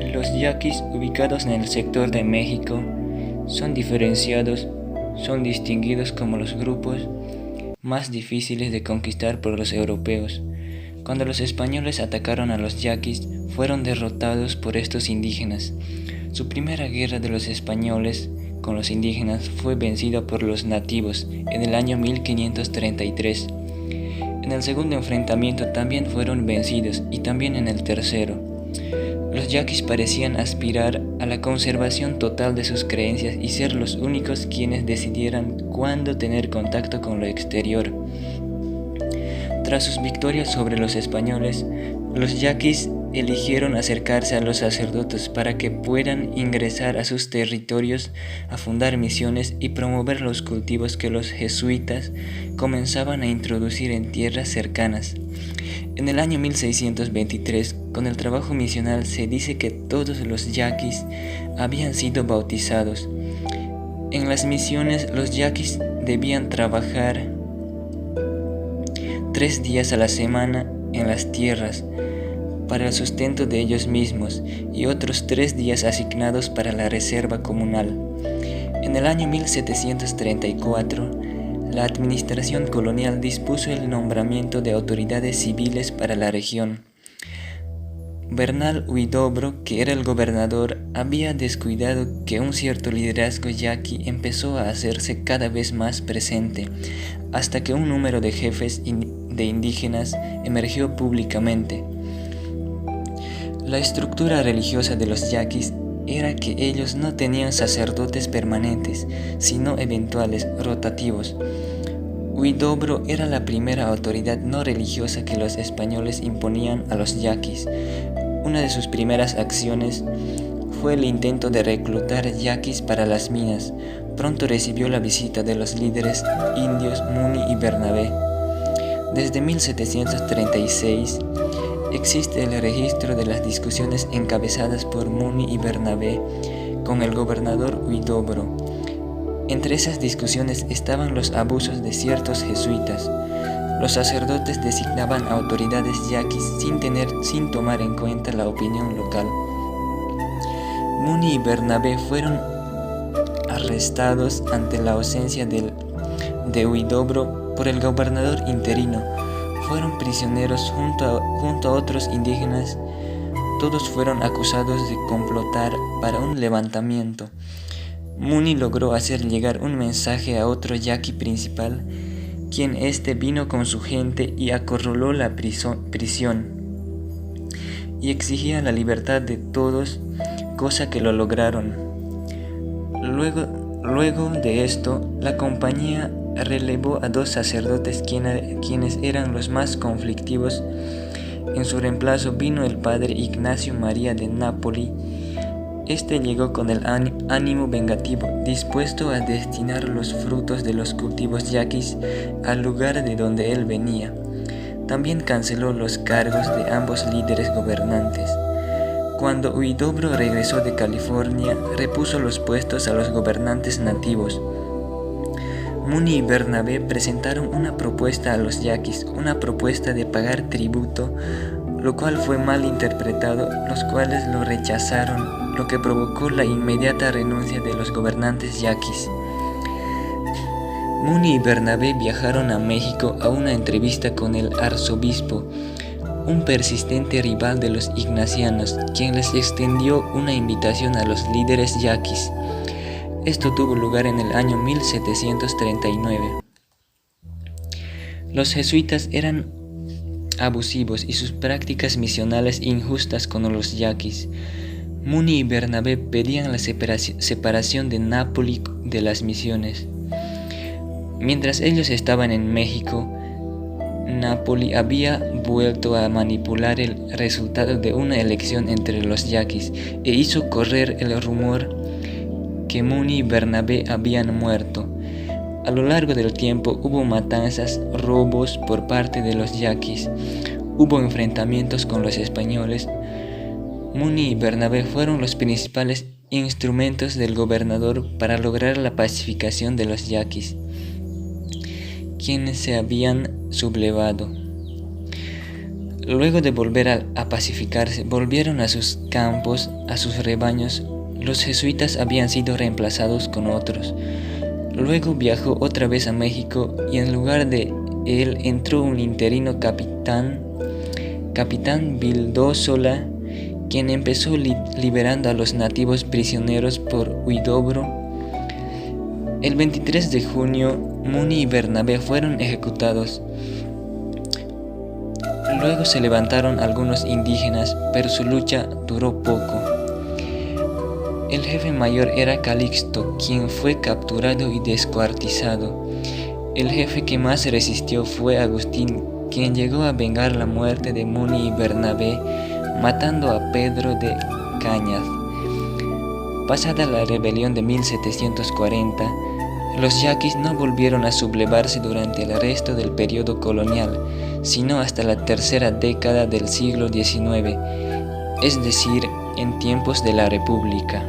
Los yaquis ubicados en el sector de México son distinguidos como los grupos más difíciles de conquistar por los europeos. Cuando los españoles atacaron a los yaquis, fueron derrotados por estos indígenas. Su primera guerra de los españoles con los indígenas fue vencida por los nativos en el año 1533. En el segundo enfrentamiento también fueron vencidos y también en el tercero. Los yaquis parecían aspirar a la conservación total de sus creencias y ser los únicos quienes decidieran cuándo tener contacto con lo exterior. Tras sus victorias sobre los españoles, los yaquis eligieron acercarse a los sacerdotes para que puedan ingresar a sus territorios a fundar misiones y promover los cultivos que los jesuitas comenzaban a introducir en tierras cercanas. En el año 1623, con el trabajo misional, se dice que todos los yaquis habían sido bautizados. En las misiones, los yaquis debían trabajar 3 días a la semana en las tierras para el sustento de ellos mismos y otros 3 días asignados para la reserva comunal. En el año 1734, la administración colonial dispuso el nombramiento de autoridades civiles para la región. Bernal Huidobro, que era el gobernador, había descuidado que un cierto liderazgo yaqui empezó a hacerse cada vez más presente, hasta que un número de jefes de indígenas emergió públicamente. La estructura religiosa de los yaquis era que ellos no tenían sacerdotes permanentes, sino eventuales, rotativos. Huidobro era la primera autoridad no religiosa que los españoles imponían a los yaquis. Una de sus primeras acciones fue el intento de reclutar yaquis para las minas. Pronto recibió la visita de los líderes indios Muni y Bernabé. Desde 1736 existe el registro de las discusiones encabezadas por Muni y Bernabé con el gobernador Huidobro. Entre esas discusiones estaban los abusos de ciertos jesuitas. Los sacerdotes designaban autoridades yaquis sin tomar en cuenta la opinión local. Muni y Bernabé fueron arrestados ante la ausencia de Huidobro por el gobernador interino. Fueron prisioneros junto a otros indígenas. Todos fueron acusados de complotar para un levantamiento. Muni logró hacer llegar un mensaje a otro yaqui principal, quien vino con su gente y acorraló la prisión y exigía la libertad de todos, cosa que lo lograron. Luego de esto, la compañía relevó a 2 sacerdotes quienes eran los más conflictivos. En su reemplazo vino el padre Ignacio María de Nápoli. Llegó con el ánimo vengativo, dispuesto a destinar los frutos de los cultivos yaquis al lugar de donde él venía. También canceló los cargos de ambos líderes gobernantes. Cuando Huidobro regresó de California, repuso los puestos a los gobernantes nativos. Muni y Bernabé presentaron una propuesta a los yaquis, una propuesta de pagar tributo, lo cual fue mal interpretado, los cuales lo rechazaron, lo que provocó la inmediata renuncia de los gobernantes yaquis. Muni y Bernabé viajaron a México a una entrevista con el arzobispo, un persistente rival de los ignacianos, quien les extendió una invitación a los líderes yaquis. Esto tuvo lugar en el año 1739. Los jesuitas eran abusivos y sus prácticas misionales injustas con los yaquis. Muni y Bernabé pedían la separación de Nápoli de las misiones. Mientras ellos estaban en México, Nápoli había vuelto a manipular el resultado de una elección entre los yaquis e hizo correr el rumor que Muni y Bernabé habían muerto. A lo largo del tiempo hubo matanzas, robos por parte de los yaquis, hubo enfrentamientos con los españoles. Muni y Bernabé fueron los principales instrumentos del gobernador para lograr la pacificación de los yaquis, quienes se habían sublevado. Luego de volver a pacificarse, volvieron a sus campos, a sus rebaños. Los jesuitas habían sido reemplazados con otros. Luego viajó otra vez a México y en lugar de él entró un interino capitán Vildósola, quien empezó liberando a los nativos prisioneros por Huidobro. El 23 de junio, Muni y Bernabé fueron ejecutados. Luego se levantaron algunos indígenas, pero su lucha duró poco. El jefe mayor era Calixto, quien fue capturado y descuartizado. El jefe que más resistió fue Agustín, quien llegó a vengar la muerte de Muni y Bernabé, matando a Pedro de Cañas. Pasada la rebelión de 1740, los yaquis no volvieron a sublevarse durante el resto del periodo colonial, sino hasta la tercera década del siglo XIX, es decir, en tiempos de la República.